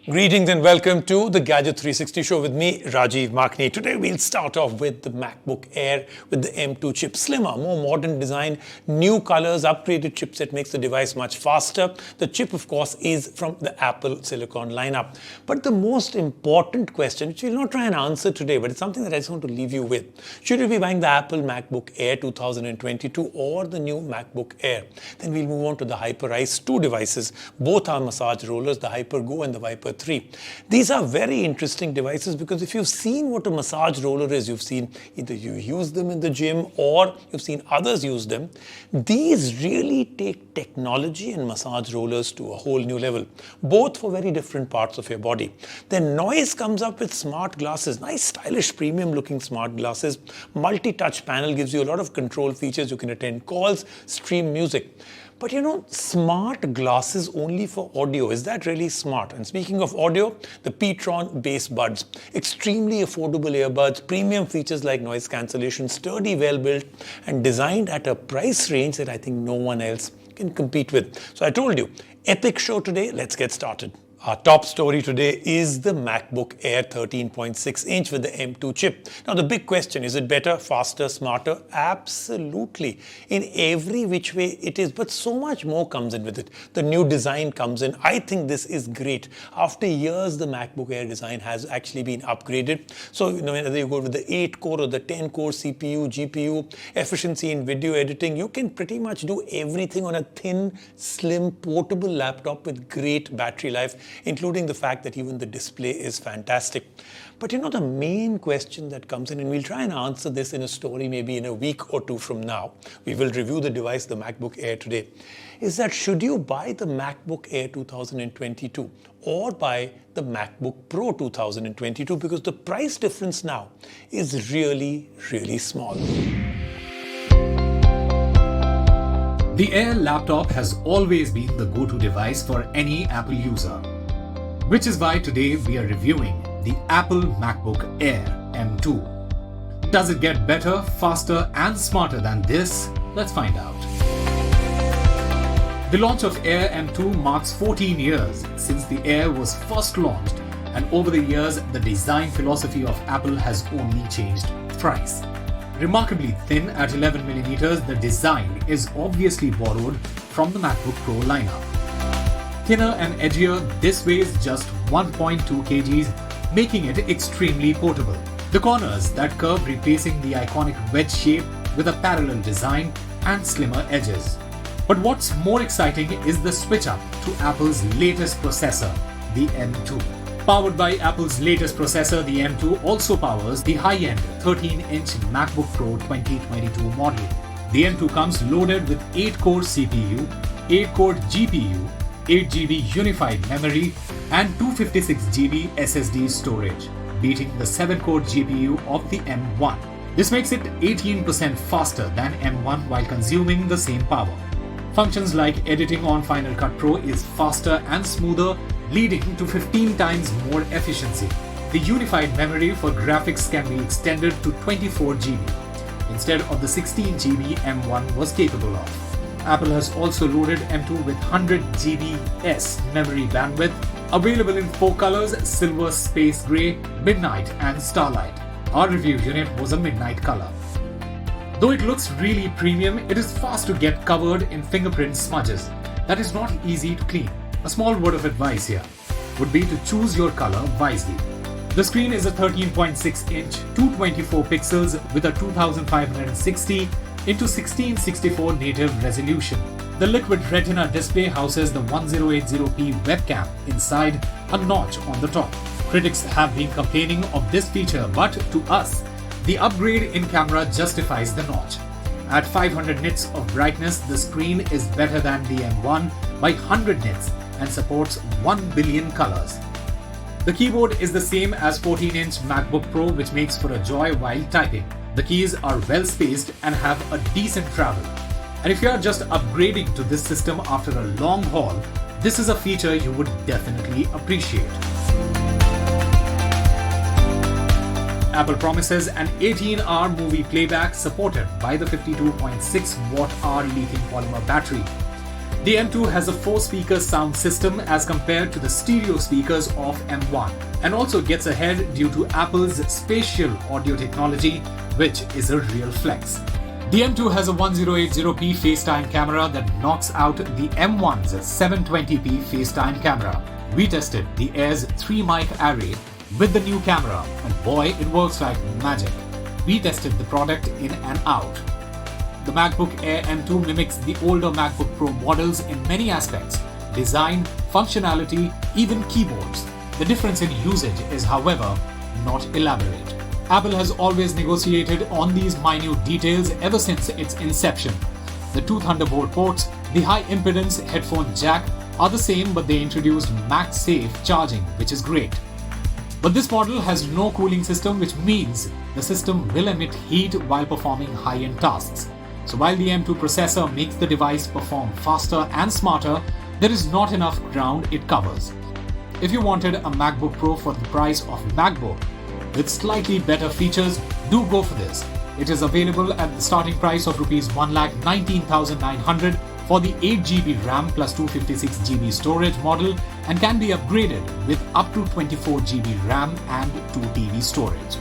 Greetings and welcome to the Gadget 360 show with me, Rajiv Makhni. Today we'll start off with the MacBook Air with the M2 chip. Slimmer, more modern design, new colors, upgraded chipset makes the device much faster. The chip, of course, is from the Apple Silicon lineup. But the most important question, which we'll not try and answer today, but it's something that I just want to leave you with. Should you be buying the Apple MacBook Air 2022 or the new MacBook Air? Then we'll move on to the HYPERICE'S 2 devices. Both are massage rollers, the Hyper Go and the Vyper 3. These are very interesting devices because if you've seen what a massage roller is, you've seen either you use them in the gym or you've seen others use them. These really take technology and massage rollers to a whole new level, both for very different parts of your body. Then noise comes up with smart glasses, nice stylish premium looking smart glasses. Multi-touch panel gives you a lot of control features. You can attend calls, stream music. But you know, smart glasses only for audio, is that really smart? And speaking of audio, the pTron Bassbuds, extremely affordable earbuds, premium features like noise cancellation, sturdy, well-built, and designed at a price range that I think no one else can compete with. So I told you, epic show today, let's get started. Our top story today is the MacBook Air 13.6-inch with the M2 chip. Now the big question, is it better, faster, smarter? Absolutely. In every which way it is, but so much more comes in with it. The new design comes in. I think this is great. After years, the MacBook Air design has actually been upgraded. So you know, whether you go with the 8-core or the 10-core CPU, GPU, efficiency in video editing, you can pretty much do everything on a thin, slim, portable laptop with great battery life, including the fact that even the display is fantastic. But you know, the main question that comes in, and we'll try and answer this in a story maybe in a week or two from now, we will review the device, the MacBook Air today, is that should you buy the MacBook Air 2022 or buy the MacBook Pro 2022, because the price difference now is really, really small. The Air laptop has always been the go-to device for any Apple user, which is why today we are reviewing the Apple MacBook Air M2. Does it get better, faster and smarter than this? Let's find out. The launch of Air M2 marks 14 years since the Air was first launched, and over the years the design philosophy of Apple has only changed thrice. Remarkably thin at 11mm, the design is obviously borrowed from the MacBook Pro lineup. Thinner and edgier, this weighs just 1.2 kgs, making it extremely portable. The corners that curve replacing the iconic wedge shape with a parallel design and slimmer edges. But what's more exciting is the switch up to Apple's latest processor, the M2. Powered by Apple's latest processor, the M2 also powers the high-end 13-inch MacBook Pro 2022 model. The M2 comes loaded with 8-core CPU, 8-core GPU, 8GB unified memory, and 256GB SSD storage, beating the 7-core GPU of the M1. This makes it 18% faster than M1 while consuming the same power. Functions like editing on Final Cut Pro is faster and smoother, leading to 15 times more efficiency. The unified memory for graphics can be extended to 24GB instead of the 16GB M1 was capable of. Apple has also loaded M2 with 100GB memory bandwidth, available in 4 colors: silver, space gray, midnight and starlight. Our review unit was a midnight color. Though it looks really premium, it is fast to get covered in fingerprint smudges. That is not easy to clean. A small word of advice here would be to choose your color wisely. The screen is a 13.6-inch, 224 pixels with a 2560 into 1664 native resolution. The liquid retina display houses the 1080p webcam inside a notch on the top. Critics have been complaining of this feature, but to us, the upgrade in camera justifies the notch. At 500 nits of brightness, the screen is better than the M1 by 100 nits and supports 1 billion colors. The keyboard is the same as 14-inch MacBook Pro, which makes for a joy while typing. The keys are well spaced and have a decent travel. And if you are just upgrading to this system after a long haul, this is a feature you would definitely appreciate. Apple promises an 18-hour movie playback supported by the 52.6 watt-hour lithium polymer battery. The M2 has a 4-speaker sound system as compared to the stereo speakers of M1, and also gets ahead due to Apple's spatial audio technology, which is a real flex. The M2 has a 1080p FaceTime camera that knocks out the M1's 720p FaceTime camera. We tested the Air's 3-mic array with the new camera, and boy, it works like magic. We tested the product in and out. The MacBook Air M2 mimics the older MacBook Pro models in many aspects: design, functionality, even keyboards. The difference in usage is, however, not elaborate. Apple has always negotiated on these minute details ever since its inception. The 2 Thunderbolt ports, the high impedance headphone jack are the same, but they introduced MagSafe charging, which is great. But this model has no cooling system, which means the system will emit heat while performing high-end tasks. So while the M2 processor makes the device perform faster and smarter, there is not enough ground it covers. If you wanted a MacBook Pro for the price of MacBook with slightly better features, do go for this. It is available at the starting price of Rs 1,19,900 for the 8GB RAM plus 256GB storage model, and can be upgraded with up to 24GB RAM and 2TB storage.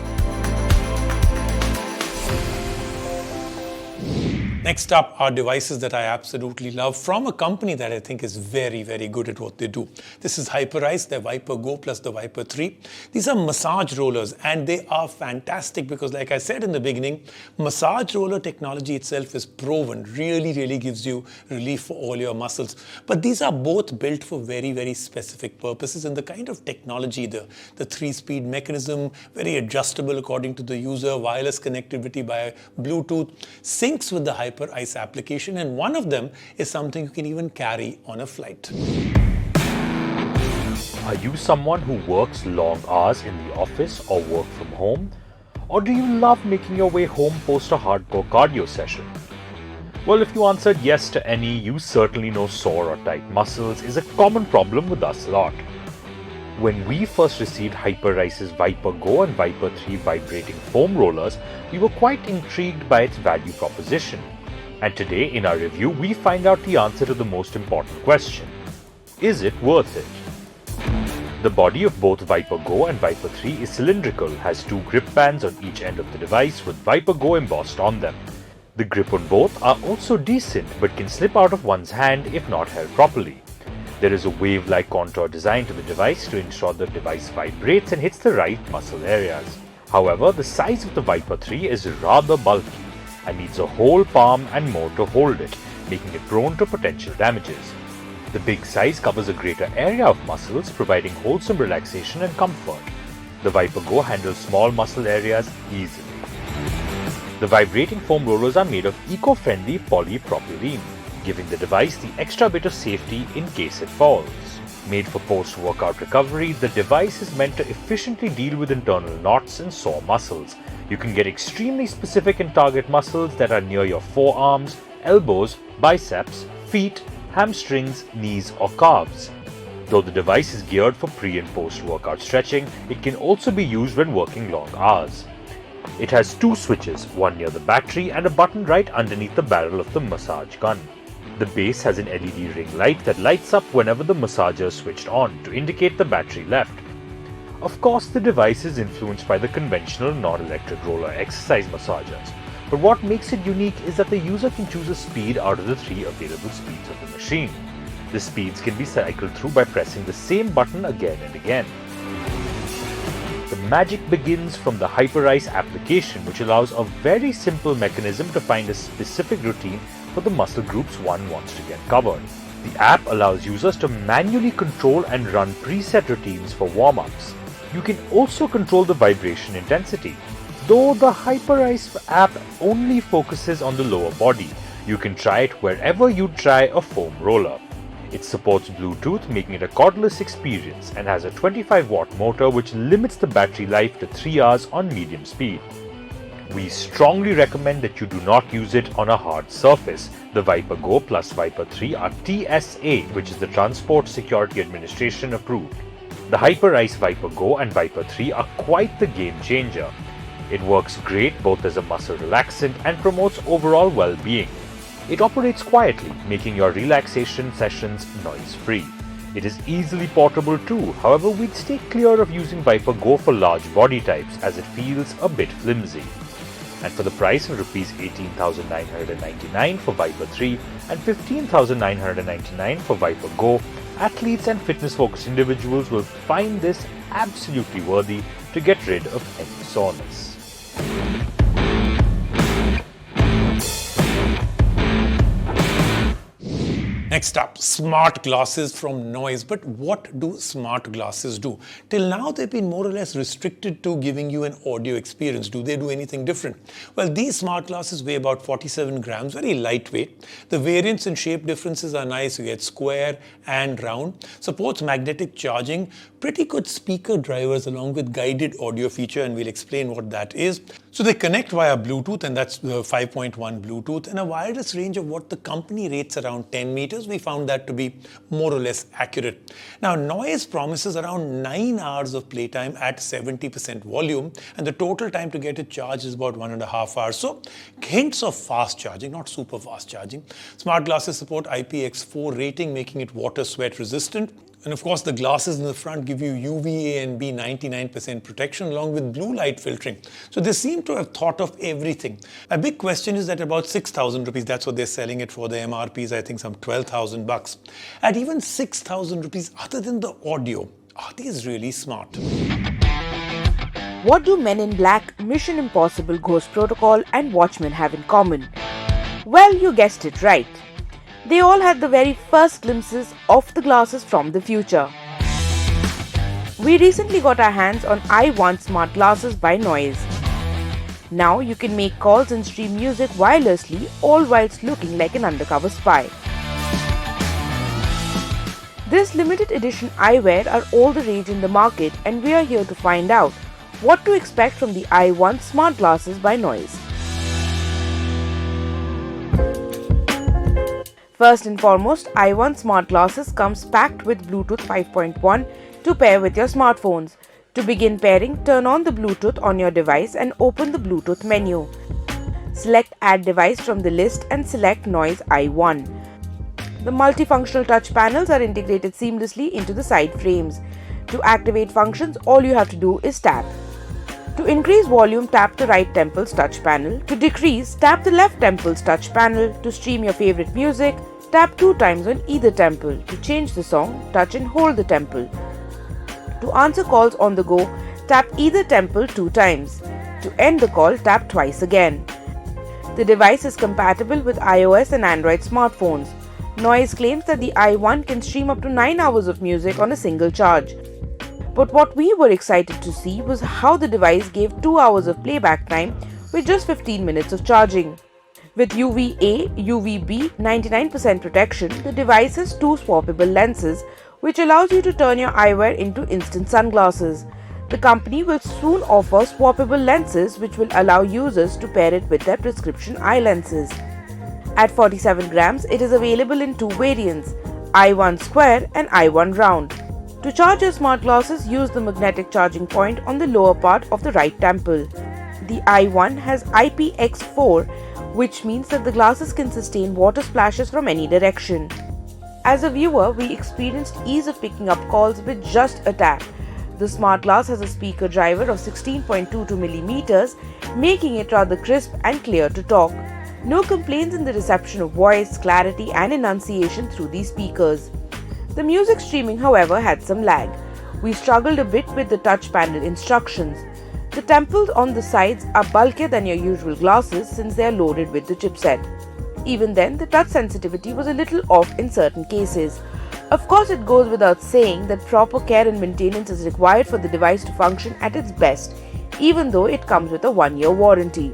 Next up are devices that I absolutely love from a company that I think is very, very good at what they do. This is HYPERICE, their Vyper Go plus the Vyper 3. These are massage rollers, and they are fantastic because, like I said in the beginning, massage roller technology itself is proven, really gives you relief for all your muscles. But these are both built for very, very specific purposes, and the kind of technology, the 3-speed mechanism, very adjustable according to the user, wireless connectivity by Bluetooth, syncs with the HYPERICE application, and one of them is something you can even carry on a flight. Are you someone who works long hours in the office or work from home? Or do you love making your way home post a hardcore cardio session? Well, if you answered yes to any, you certainly know sore or tight muscles is a common problem with us lot. When we first received HYPERICE'S Vyper Go and Vyper 3 vibrating foam rollers, we were quite intrigued by its value proposition. And today in our review, we find out the answer to the most important question: is it worth it? The body of both Vyper Go and Vyper 3 is cylindrical, has 2 grip bands on each end of the device with Vyper Go embossed on them. The grip on both are also decent, but can slip out of one's hand if not held properly. There is a wave-like contour design to the device to ensure the device vibrates and hits the right muscle areas. However, the size of the Vyper 3 is rather bulky and needs a whole palm and more to hold it, making it prone to potential damages. The big size covers a greater area of muscles, providing wholesome relaxation and comfort. The Vyper Go handles small muscle areas easily. The vibrating foam rollers are made of eco-friendly polypropylene, giving the device the extra bit of safety in case it falls. Made for post-workout recovery, the device is meant to efficiently deal with internal knots and sore muscles. You can get extremely specific and target muscles that are near your forearms, elbows, biceps, feet, hamstrings, knees or calves. Though the device is geared for pre- and post-workout stretching, it can also be used when working long hours. It has 2 switches, one near the battery and a button right underneath the barrel of the massage gun. The base has an LED ring light that lights up whenever the massager is switched on to indicate the battery left. Of course, the device is influenced by the conventional non-electric roller exercise massagers, but what makes it unique is that the user can choose a speed out of the 3 available speeds of the machine. The speeds can be cycled through by pressing the same button again and again. The magic begins from the HYPERICE application, which allows a very simple mechanism to find a specific routine for the muscle groups one wants to get covered. The app allows users to manually control and run preset routines for warm-ups. You can also control the vibration intensity. Though the HYPERICE app only focuses on the lower body, you can try it wherever you try a foam roller. It supports Bluetooth, making it a cordless experience, and has a 25-watt motor which limits the battery life to 3 hours on medium speed. We strongly recommend that you do not use it on a hard surface. The Vyper Go plus Vyper 3 are TSA, which is the Transport Security Administration approved. The HYPERICE Vyper Go and Vyper 3 are quite the game changer. It works great both as a muscle relaxant and promotes overall well-being. It operates quietly, making your relaxation sessions noise-free. It is easily portable too, however we'd stay clear of using Vyper Go for large body types as it feels a bit flimsy. And for the price of Rs 18,999 for Vyper 3 and 15,999 for Vyper Go, athletes and fitness-focused individuals will find this absolutely worthy to get rid of any soreness. Next up, smart glasses from Noise. But what do smart glasses do? Till now, they've been more or less restricted to giving you an audio experience. Do they do anything different? Well, these smart glasses weigh about 47 grams, very lightweight. The variants and shape differences are nice. You get square and round. Supports magnetic charging, pretty good speaker drivers along with guided audio feature, and we'll explain what that is. So they connect via Bluetooth, and that's the 5.1 Bluetooth, and a wireless range of what the company rates around 10 meters. We found that to be more or less accurate. Now, Noise promises around 9 hours of playtime at 70% volume, and the total time to get it charged is about 1.5 hours. So hints of fast charging, not super fast charging. Smart glasses support IPX4 rating, making it water sweat resistant. And of course, the glasses in the front give you UVA and B 99% protection along with blue light filtering. So they seem to have thought of everything. A big question is that about 6,000 rupees, that's what they're selling it for. The MRP is, I think, some 12,000 bucks. At even 6,000 rupees, other than the audio, are these really smart? What do Men in Black, Mission Impossible, Ghost Protocol and Watchmen have in common? Well, you guessed it right. They all had the very first glimpses of the glasses from the future. We recently got our hands on i1 smart glasses by Noise. Now you can make calls and stream music wirelessly, all whilst looking like an undercover spy. This limited edition eyewear are all the rage in the market, and we are here to find out what to expect from the i1 smart glasses by Noise. First and foremost, i1 smart glasses comes packed with Bluetooth 5.1 to pair with your smartphones. To begin pairing, turn on the Bluetooth on your device and open the Bluetooth menu. Select Add Device from the list and select Noise i1. The multifunctional touch panels are integrated seamlessly into the side frames. To activate functions, all you have to do is tap. To increase volume, tap the right temple's touch panel. To decrease, tap the left temple's touch panel. To stream your favorite music, tap 2 times on either temple. To change the song, touch and hold the temple. To answer calls on the go, tap either temple 2 times. To end the call, tap twice again. The device is compatible with iOS and Android smartphones. Noise claims that the i1 can stream up to 9 hours of music on a single charge. But what we were excited to see was how the device gave 2 hours of playback time with just 15 minutes of charging. With UVA, UVB 99% protection, the device has 2 swappable lenses, which allows you to turn your eyewear into instant sunglasses. The company will soon offer swappable lenses, which will allow users to pair it with their prescription eye lenses. At 47 grams, it is available in 2 variants, i1 square and i1 round. To charge your smart glasses, use the magnetic charging point on the lower part of the right temple. The i1 has IPX4, which means that the glasses can sustain water splashes from any direction. As a viewer, we experienced ease of picking up calls with just a tap. The smart glass has a speaker driver of 16.22mm, making it rather crisp and clear to talk. No complaints in the reception of voice, clarity and enunciation through these speakers. The music streaming, however, had some lag. We struggled a bit with the touch panel instructions. The temples on the sides are bulkier than your usual glasses since they are loaded with the chipset. Even then, the touch sensitivity was a little off in certain cases. Of course, it goes without saying that proper care and maintenance is required for the device to function at its best, even though it comes with a 1-year warranty.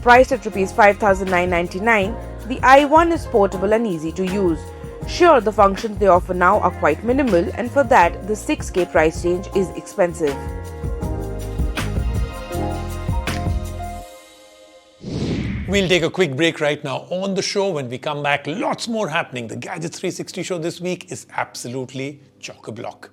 Priced at Rs 5,999, the i1 is portable and easy to use. Sure, the functions they offer now are quite minimal, and for that, the 6K price range is expensive. We'll take a quick break right now on the show. When we come back, lots more happening. The Gadget 360 show this week is absolutely chock-a-block.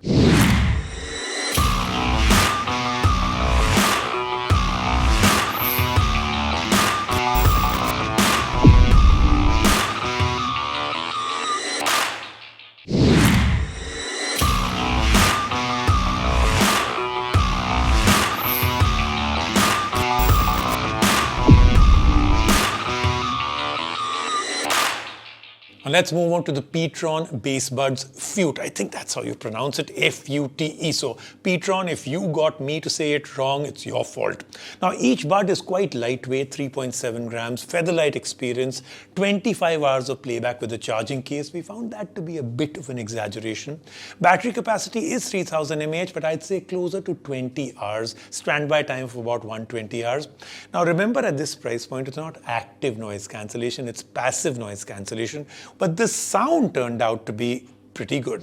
Let's move on to the pTron Bassbuds Fute. I think that's how you pronounce it, F-U-T-E. So pTron, if you got me to say it wrong, it's your fault. Now each bud is quite lightweight, 3.7 grams, featherlight experience, 25 hours of playback with a charging case. We found that to be a bit of an exaggeration. Battery capacity is 3000 mAh, but I'd say closer to 20 hours. Standby time of about 120 hours. Now remember, at this price point, it's not active noise cancellation, it's passive noise cancellation. But the sound turned out to be pretty good.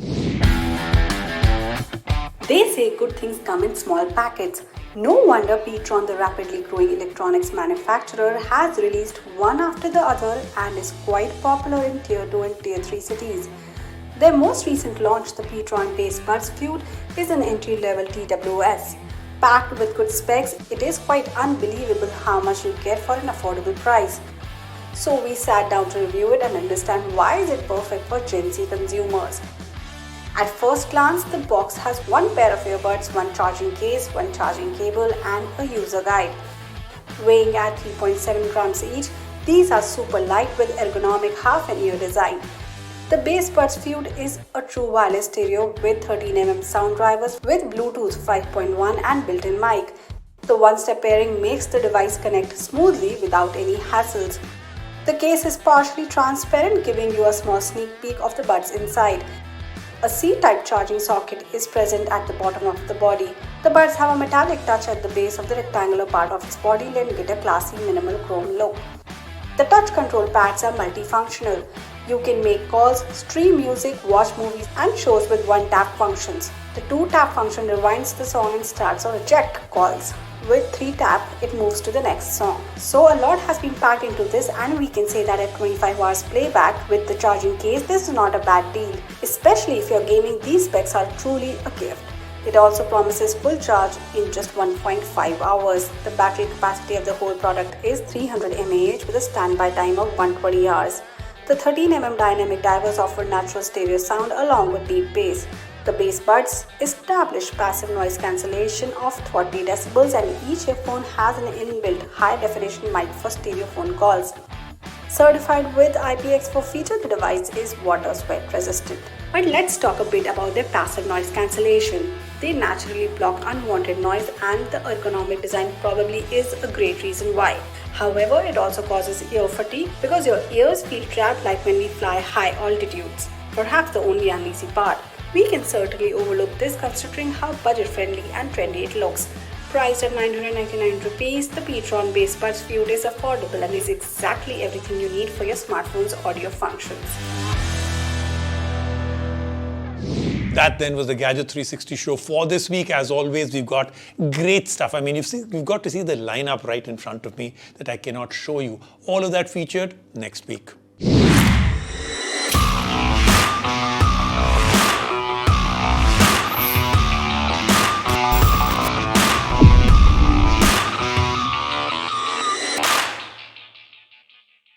They say good things come in small packets. No wonder pTron, the rapidly growing electronics manufacturer, has released one after the other and is quite popular in Tier 2 and Tier 3 cities. Their most recent launch, the pTron Bassbuds Fute, is an entry-level TWS. Packed with good specs, it is quite unbelievable how much you get for an affordable price. So we sat down to review it and understand why is it perfect for Gen Z consumers. At first glance, the box has one pair of earbuds, one charging case, one charging cable and a user guide. Weighing at 3.7 grams each, these are super light with ergonomic half-an-ear design. The Bassbuds Fute is a true wireless stereo with 13mm sound drivers with Bluetooth 5.1 and built-in mic. The one-step pairing makes the device connect smoothly without any hassles. The case is partially transparent, giving you a small sneak peek of the buds inside. A C-type charging socket is present at the bottom of the body. The buds have a metallic touch at the base of the rectangular part of its body, lending it a classy minimal chrome look. The touch control pads are multifunctional. You can make calls, stream music, watch movies and shows with one tap functions. The 2-tap function rewinds the song and starts or reject calls. With 3-tap, it moves to the next song. So a lot has been packed into this, and we can say that at 25 hours playback with the charging case, this is not a bad deal. Especially if you're gaming, these specs are truly a gift. It also promises full charge in just 1.5 hours. The battery capacity of the whole product is 300 mAh with a standby time of 120 hours. The 13mm dynamic drivers offer natural stereo sound along with deep bass. The Bassbuds establish passive noise cancellation of 40 decibels, and each earphone has an inbuilt high-definition mic for stereo phone calls. Certified with IPX4 feature, the device is water sweat resistant. But let's talk a bit about their passive noise cancellation. They naturally block unwanted noise, and the ergonomic design probably is a great reason why. However, it also causes ear fatigue because your ears feel trapped like when we fly high altitudes. Perhaps the only uneasy part. We can certainly overlook this considering how budget-friendly and trendy it looks. Priced at 999 rupees, the pTron Bassbuds Fute is affordable and is exactly everything you need for your smartphone's audio functions. That then was the Gadget 360 show for this week. As always, we've got great stuff. I mean, you've got to see the lineup right in front of me that I cannot show you. All of that featured next week.